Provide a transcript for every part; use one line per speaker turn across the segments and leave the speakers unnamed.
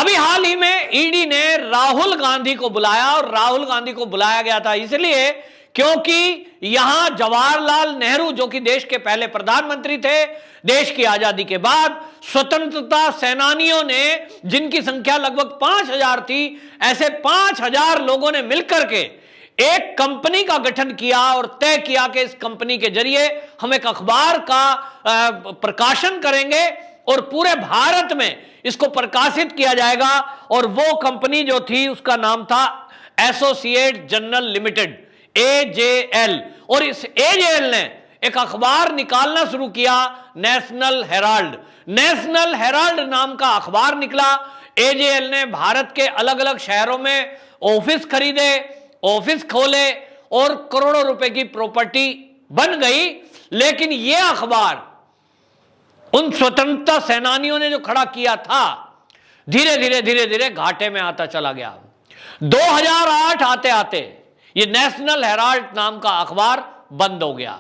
अभी हाल ही में ईडी ने राहुल गांधी को बुलाया, और राहुल गांधी को बुलाया गया था इसलिए क्योंकि यहां जवाहरलाल नेहरू जो कि देश के पहले प्रधानमंत्री थे, देश की आजादी के बाद स्वतंत्रता सेनानियों ने, जिनकी संख्या लगभग 5,000 थी, ऐसे 5,000 लोगों ने मिलकर के एक कंपनी का गठन किया और तय किया कि इस कंपनी के जरिए हम एक अखबार का प्रकाशन करेंगे और पूरे भारत में इसको प्रकाशित किया जाएगा। और वो कंपनी जो थी उसका नाम था एसोसिएट जर्नल लिमिटेड, एजेएल। और इस एजेएल ने एक अखबार निकालना शुरू किया, नेशनल हेराल्ड। नेशनल हेराल्ड नाम का अखबार निकला। एजेएल ने भारत के अलग अलग शहरों में ऑफिस खरीदे, ऑफिस खोले और करोड़ों रुपए की प्रॉपर्टी बन गई। लेकिन यह अखबार उन स्वतंत्रता सेनानियों ने जो खड़ा किया था, धीरे धीरे घाटे में आता चला गया। 2008 आते आते ये नेशनल हेराल्ड नाम का अखबार बंद हो गया।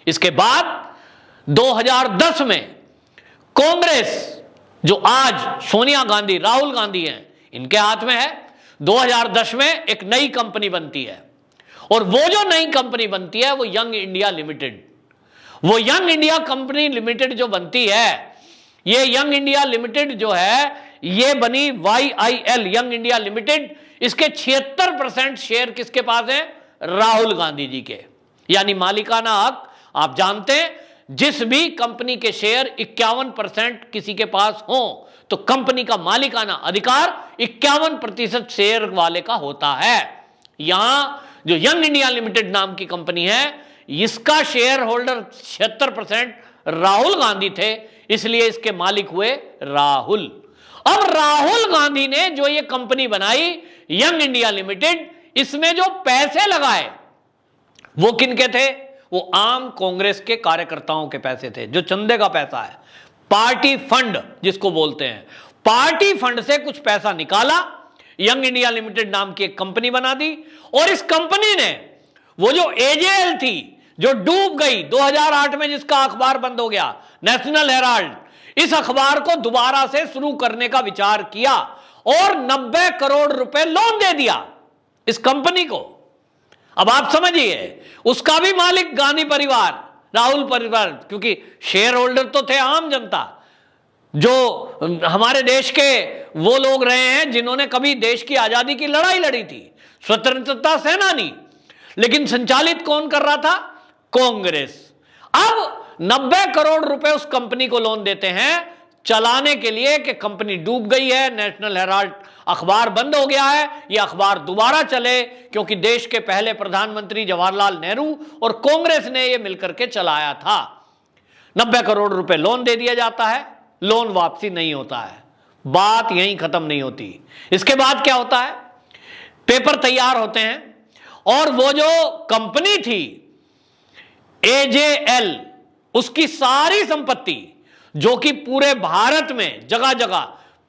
इसके बाद 2010 में कांग्रेस, जो आज सोनिया गांधी, राहुल गांधी हैं, इनके हाथ में है, 2010 में एक नई कंपनी बनती है। और वो जो नई कंपनी बनती है वो यंग इंडिया लिमिटेड। वो यंग इंडिया कंपनी लिमिटेड जो बनती है, ये यंग इंडिया लिमिटेड जो है ये बनी YIL, यंग इंडिया लिमिटेड। इसके 76% शेयर किसके पास है? राहुल गांधी जी के। यानी मालिकाना हक, आप जानते हैं जिस भी कंपनी के शेयर 51% किसी के पास हो तो कंपनी का मालिकाना अधिकार 51% शेयर वाले का होता है। यहां जो यंग इंडिया लिमिटेड नाम की कंपनी है, इसका शेयर होल्डर 76% राहुल गांधी थे, इसलिए इसके मालिक हुए राहुल। अब राहुल गांधी ने जो ये कंपनी बनाई यंग इंडिया लिमिटेड, इसमें जो पैसे लगाए वो किनके थे? वो आम कांग्रेस के कार्यकर्ताओं के पैसे थे, जो चंदे का पैसा है, पार्टी फंड जिसको बोलते हैं। पार्टी फंड से कुछ पैसा निकाला, यंग इंडिया लिमिटेड नाम की एक कंपनी बना दी। और इस कंपनी ने वो जो एजेएल थी जो डूब गई 2008 में, जिसका अखबार बंद हो गया, नेशनल हेराल्ड, इस अखबार को दोबारा से शुरू करने का विचार किया और 90 करोड़ रुपए लोन दे दिया इस कंपनी को। अब आप समझिए, उसका भी मालिक गांधी परिवार, राहुल परिवार, क्योंकि शेयर होल्डर तो थे आम जनता, जो हमारे देश के वो लोग रहे हैं जिन्होंने कभी देश की आजादी की लड़ाई लड़ी थी, स्वतंत्रता सेनानी। लेकिन संचालित कौन कर रहा था? कांग्रेस। अब 90 करोड़ रुपए उस कंपनी को लोन देते हैं चलाने के लिए कि कंपनी डूब गई है, नेशनल हेराल्ड अखबार बंद हो गया है, यह अखबार दोबारा चले, क्योंकि देश के पहले प्रधानमंत्री जवाहरलाल नेहरू और कांग्रेस ने यह मिलकर के चलाया था। 90 करोड़ रुपए लोन दे दिया जाता है, लोन वापसी नहीं होता है, बात यहीं खत्म नहीं होती। इसके बाद क्या होता है? पेपर तैयार होते हैं और वो जो कंपनी थी एजेएल, उसकी सारी संपत्ति जो कि पूरे भारत में जगह जगह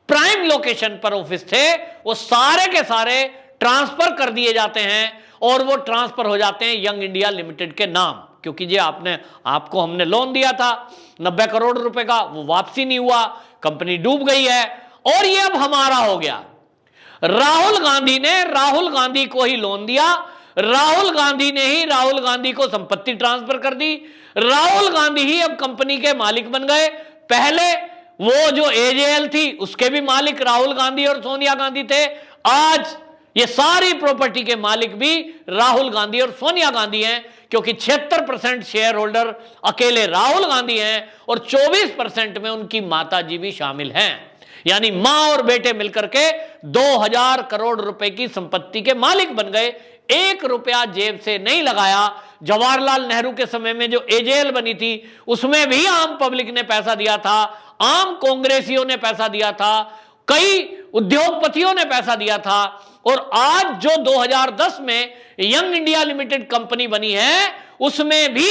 प्राइम लोकेशन पर ऑफिस थे, वो सारे के सारे ट्रांसफर कर दिए जाते हैं और वो ट्रांसफर हो जाते हैं यंग इंडिया लिमिटेड के नाम। क्योंकि ये आपको हमने लोन दिया था 90 करोड़ रुपए का, वो वापसी नहीं हुआ, कंपनी डूब गई है और ये अब हमारा हो गया। राहुल गांधी ने राहुल गांधी को ही लोन दिया, राहुल गांधी ने ही राहुल गांधी को संपत्ति ट्रांसफर कर दी, राहुल गांधी ही अब कंपनी के मालिक बन गए। पहले वो जो एजेएल थी उसके भी मालिक राहुल गांधी और सोनिया गांधी थे, आज ये सारी प्रॉपर्टी के मालिक भी राहुल गांधी और सोनिया गांधी हैं, क्योंकि 76% शेयर होल्डर अकेले राहुल गांधी हैं और 24% में उनकी माता जी भी शामिल हैं। यानी मां और बेटे मिलकर के 2000 करोड़ रुपए की संपत्ति के मालिक बन गए। 1 रुपया जेब से नहीं लगाया। जवाहरलाल नेहरू के समय में जो एजेएल बनी थी उसमें भी आम पब्लिक ने पैसा दिया था, आम कांग्रेसियों ने पैसा दिया था, कई उद्योगपतियों ने पैसा दिया था। और आज जो 2010 में यंग इंडिया लिमिटेड कंपनी बनी है उसमें भी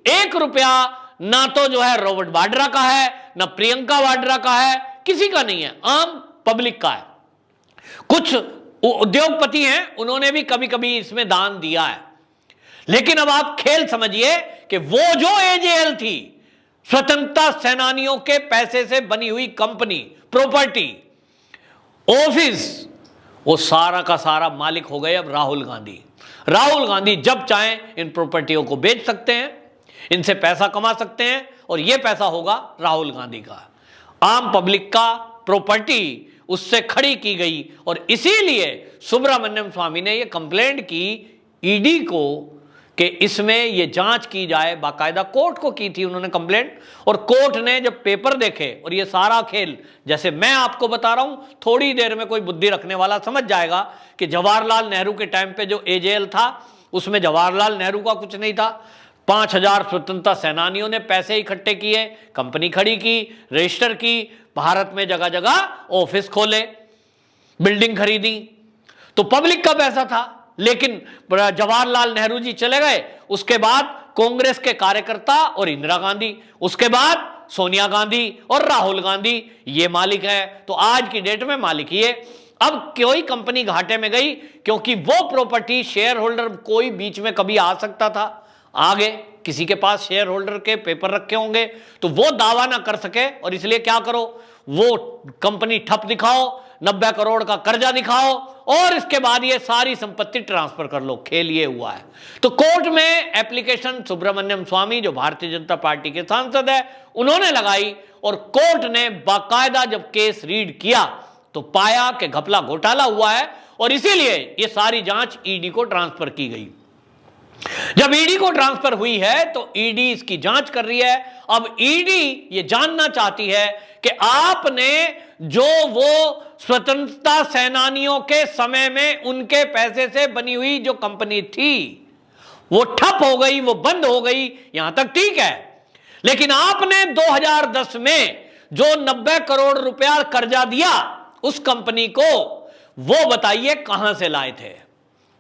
1 रुपया ना तो जो है रॉबर्ट वाड्रा का है, ना प्रियंका वाड्रा का है, किसी का नहीं है, आम पब्लिक का है। कुछ उद्योगपति हैं, उन्होंने भी कभी कभी इसमें दान दिया है। लेकिन अब आप खेल समझिए कि वो जो एजेएल थी, स्वतंत्रता सेनानियों के पैसे से बनी हुई कंपनी, प्रॉपर्टी, ऑफिस, वो सारा का सारा मालिक हो गए अब राहुल गांधी। राहुल गांधी जब चाहें इन प्रॉपर्टियों को बेच सकते हैं, इनसे पैसा कमा सकते हैं, और यह पैसा होगा राहुल गांधी का। आम पब्लिक का प्रॉपर्टी उससे खड़ी की गई, और इसीलिए सुब्रमण्यम स्वामी ने यह कंप्लेंट की ईडी को कि इसमें यह जांच की जाए। बाकायदा कोर्ट को की थी उन्होंने कंप्लेंट, और कोर्ट ने जब पेपर देखे, और यह सारा खेल जैसे मैं आपको बता रहा हूं, थोड़ी देर में कोई बुद्धि रखने वाला समझ जाएगा कि जवाहरलाल नेहरू के टाइम पे जो एजेएल था उसमें जवाहरलाल नेहरू का कुछ नहीं था। 5000 स्वतंत्रता सेनानियों ने पैसे इकट्ठे किए, कंपनी खड़ी की, रजिस्टर की, भारत में जगह जगह ऑफिस खोले, बिल्डिंग खरीदी, तो पब्लिक का पैसा था। लेकिन जवाहरलाल नेहरू जी चले गए, उसके बाद कांग्रेस के कार्यकर्ता और इंदिरा गांधी, उसके बाद सोनिया गांधी और राहुल गांधी ये मालिक है। तो आज की डेट में मालिक ये। अब कोई कंपनी घाटे में गई क्योंकि वो प्रॉपर्टी शेयर होल्डर कोई बीच में कभी आ सकता था, आगे किसी के पास शेयर होल्डर के पेपर रखे होंगे तो वो दावा ना कर सके, और इसलिए क्या करो, वो कंपनी ठप दिखाओ, 90 करोड़ का कर्जा दिखाओ, और इसके बाद ये सारी संपत्ति ट्रांसफर कर लो। खेल ये हुआ है। तो कोर्ट में एप्लीकेशन सुब्रमण्यम स्वामी जो भारतीय जनता पार्टी के सांसद है उन्होंने लगाई, और कोर्ट ने बाकायदा जब केस रीड किया तो पाया कि घपला घोटाला हुआ है, और इसीलिए ये सारी जांच ईडी को ट्रांसफर की गई। जब ईडी को ट्रांसफर हुई है तो ईडी इसकी जांच कर रही है। अब ईडी ये जानना चाहती है कि आपने जो वो स्वतंत्रता सेनानियों के समय में उनके पैसे से बनी हुई जो कंपनी थी वो ठप हो गई, वो बंद हो गई, यहां तक ठीक है, लेकिन आपने 2010 में जो 90 करोड़ रुपया कर्जा दिया उस कंपनी को, वो बताइए कहां से लाए थे,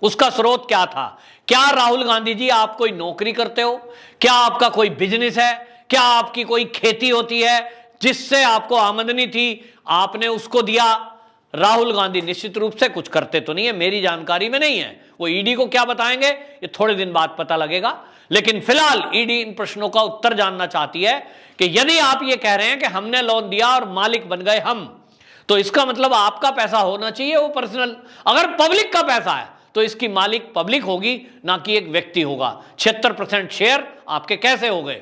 उसका स्रोत क्या था? क्या राहुल गांधी जी आप कोई नौकरी करते हो? क्या आपका कोई बिजनेस है? क्या आपकी कोई खेती होती है जिससे आपको आमदनी थी, आपने उसको दिया? राहुल गांधी निश्चित रूप से कुछ करते तो नहीं है, मेरी जानकारी में नहीं है। वो ईडी को क्या बताएंगे ये थोड़े दिन बाद पता लगेगा, लेकिन फिलहाल ईडी इन प्रश्नों का उत्तर जानना चाहती है कि यदि आप ये कह रहे हैं कि हमने लोन दिया और मालिक बन गए हम, तो इसका मतलब आपका पैसा होना चाहिए वो पर्सनल। अगर पब्लिक का पैसा है तो इसकी मालिक पब्लिक होगी, ना कि एक व्यक्ति होगा। 76% शेयर आपके कैसे हो गए?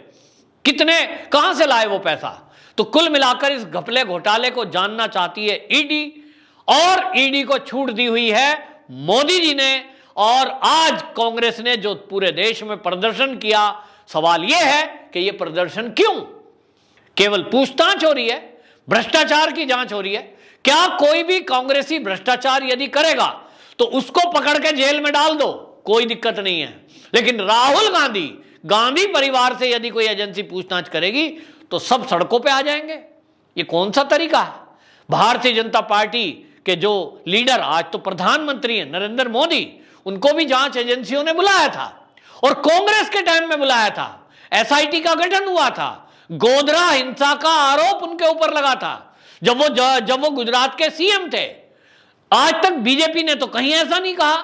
कितने, कहां से लाए वो पैसा? तो कुल मिलाकर इस घपले घोटाले को जानना चाहती है ईडी, और ईडी को छूट दी हुई है मोदी जी ने। और आज कांग्रेस ने जो पूरे देश में प्रदर्शन किया, सवाल यह है कि यह प्रदर्शन क्यों? केवल पूछताछ हो रही है, भ्रष्टाचार की जांच हो रही है। क्या कोई भी कांग्रेसी भ्रष्टाचार यदि करेगा तो उसको पकड़ के जेल में डाल दो, कोई दिक्कत नहीं है, लेकिन राहुल गांधी, गांधी परिवार से यदि कोई एजेंसी पूछताछ करेगी तो सब सड़कों पे आ जाएंगे। ये कौन सा तरीका है? भारतीय जनता पार्टी के जो लीडर, आज तो प्रधानमंत्री हैं नरेंद्र मोदी, उनको भी जांच एजेंसियों ने बुलाया था, और कांग्रेस के टाइम में बुलाया था, एसआईटी का गठन हुआ था, गोधरा हिंसा का आरोप उनके ऊपर लगा था जब वो गुजरात के सीएम थे। आज तक बीजेपी ने तो कहीं ऐसा नहीं कहा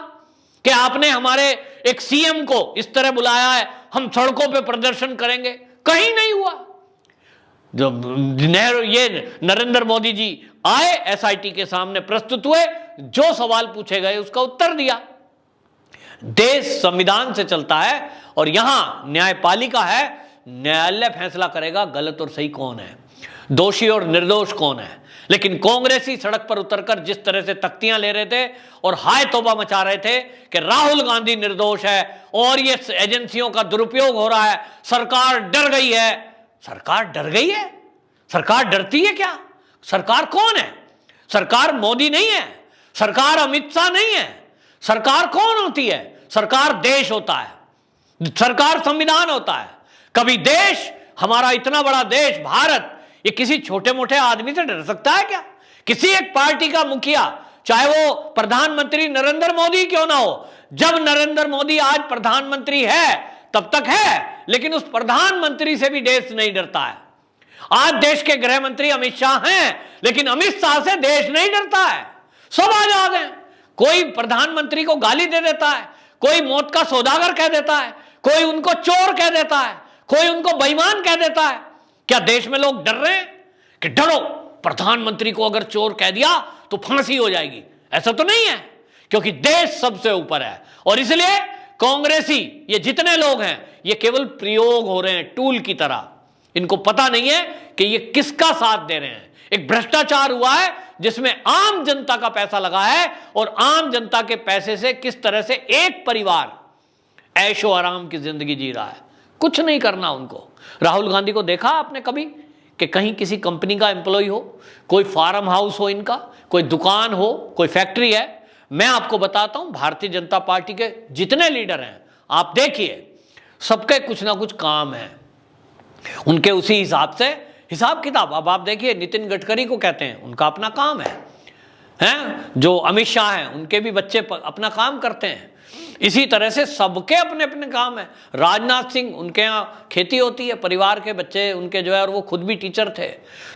कि आपने हमारे एक सीएम को इस तरह बुलाया है, हम सड़कों पे प्रदर्शन करेंगे, कहीं नहीं हुआ। जब नरेंद्र मोदी जी आए, एसआईटी के सामने प्रस्तुत हुए, जो सवाल पूछे गए उसका उत्तर दिया। देश संविधान से चलता है और यहां न्यायपालिका है, न्यायालय फैसला करेगा गलत और सही कौन है, दोषी और निर्दोष कौन है। लेकिन कांग्रेसी सड़क पर उतरकर जिस तरह से तख्तियां ले रहे थे और हाय तौबा मचा रहे थे कि राहुल गांधी निर्दोष है और ये एजेंसियों का दुरुपयोग हो रहा है, सरकार डर गई है। सरकार डर गई है? सरकार डरती है क्या? सरकार कौन है? सरकार मोदी नहीं है, सरकार अमित शाह नहीं है। सरकार कौन होती है? सरकार देश होता है, सरकार संविधान होता है। कभी देश, हमारा इतना बड़ा देश भारत, ये किसी छोटे मोटे आदमी से डर सकता है क्या? किसी एक पार्टी का मुखिया, चाहे वो प्रधानमंत्री नरेंद्र मोदी क्यों ना हो, जब नरेंद्र मोदी आज प्रधानमंत्री है तब तक है, लेकिन उस प्रधानमंत्री से भी देश नहीं डरता है। आज देश के गृह मंत्री अमित शाह हैं, लेकिन अमित शाह से देश नहीं डरता है। सब आजाद हैं। कोई प्रधानमंत्री को गाली दे देता है, कोई मौत का सौदागर कह देता है, कोई उनको चोर कह देता है, कोई उनको बेईमान कह देता है। क्या देश में लोग डर रहे हैं कि डरो, प्रधानमंत्री को अगर चोर कह दिया तो फांसी हो जाएगी, ऐसा तो नहीं है, क्योंकि देश सबसे ऊपर है। और इसलिए कांग्रेसी ये जितने लोग हैं ये केवल प्रयोग हो रहे हैं, टूल की तरह। इनको पता नहीं है कि ये किसका साथ दे रहे हैं। एक भ्रष्टाचार हुआ है जिसमें आम जनता का पैसा लगा है, और आम जनता के पैसे से किस तरह से एक परिवार ऐशो आराम की जिंदगी जी रहा है। कुछ नहीं करना उनको। राहुल गांधी को देखा आपने कभी कि कहीं किसी कंपनी का एम्प्लॉय हो, कोई फार्म हाउस हो इनका, कोई दुकान हो, कोई फैक्ट्री है? मैं आपको बताता हूं, भारतीय जनता पार्टी के जितने लीडर हैं आप देखिए, सबके कुछ ना कुछ काम है उनके, उसी हिसाब से हिसाब किताब। अब आप देखिए, नितिन गडकरी को कहते हैं, उनका अपना काम है, हैं? जो अमित शाह हैं उनके भी बच्चे अपना काम करते हैं। इसी तरह से सबके अपने अपने काम है। राजनाथ सिंह, उनके यहाँ खेती होती है, परिवार के बच्चे उनके जो है, और वो खुद भी टीचर थे।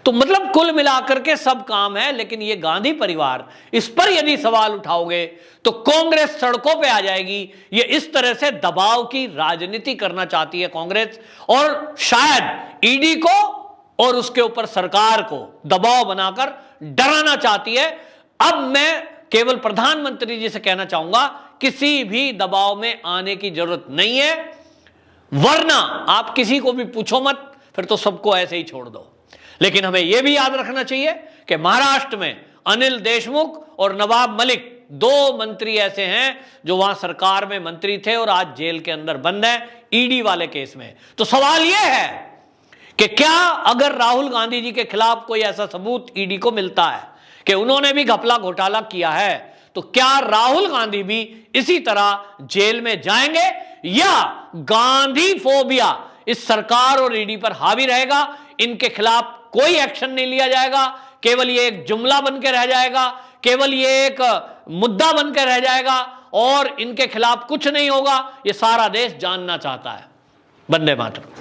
तो मतलब कुल मिलाकर के सब काम है। लेकिन ये गांधी परिवार, इस पर यदि सवाल उठाओगे तो कांग्रेस सड़कों पे आ जाएगी। ये इस तरह से दबाव की राजनीति करना चाहती है कांग्रेस, और शायद ईडी को और उसके ऊपर सरकार को दबाव बनाकर डराना चाहती है। अब मैं केवल प्रधानमंत्री जी से कहना चाहूंगा, किसी भी दबाव में आने की जरूरत नहीं है, वरना आप किसी को भी पूछो मत, फिर तो सबको ऐसे ही छोड़ दो। लेकिन हमें यह भी याद रखना चाहिए कि महाराष्ट्र में अनिल देशमुख और नवाब मलिक, दो मंत्री ऐसे हैं जो वहां सरकार में मंत्री थे और आज जेल के अंदर बंद है ईडी वाले केस में। तो सवाल यह है कि क्या अगर राहुल गांधी जी के खिलाफ कोई ऐसा सबूत ईडी को मिलता है कि उन्होंने भी घपला घोटाला किया है, तो क्या राहुल गांधी भी इसी तरह जेल में जाएंगे, या गांधी फोबिया इस सरकार और ईडी पर हावी रहेगा? इनके खिलाफ कोई एक्शन नहीं लिया जाएगा, केवल ये एक जुमला बनकर रह जाएगा, केवल ये एक मुद्दा बनकर रह जाएगा, और इनके खिलाफ कुछ नहीं होगा। ये सारा देश जानना चाहता है। वंदे मातरम।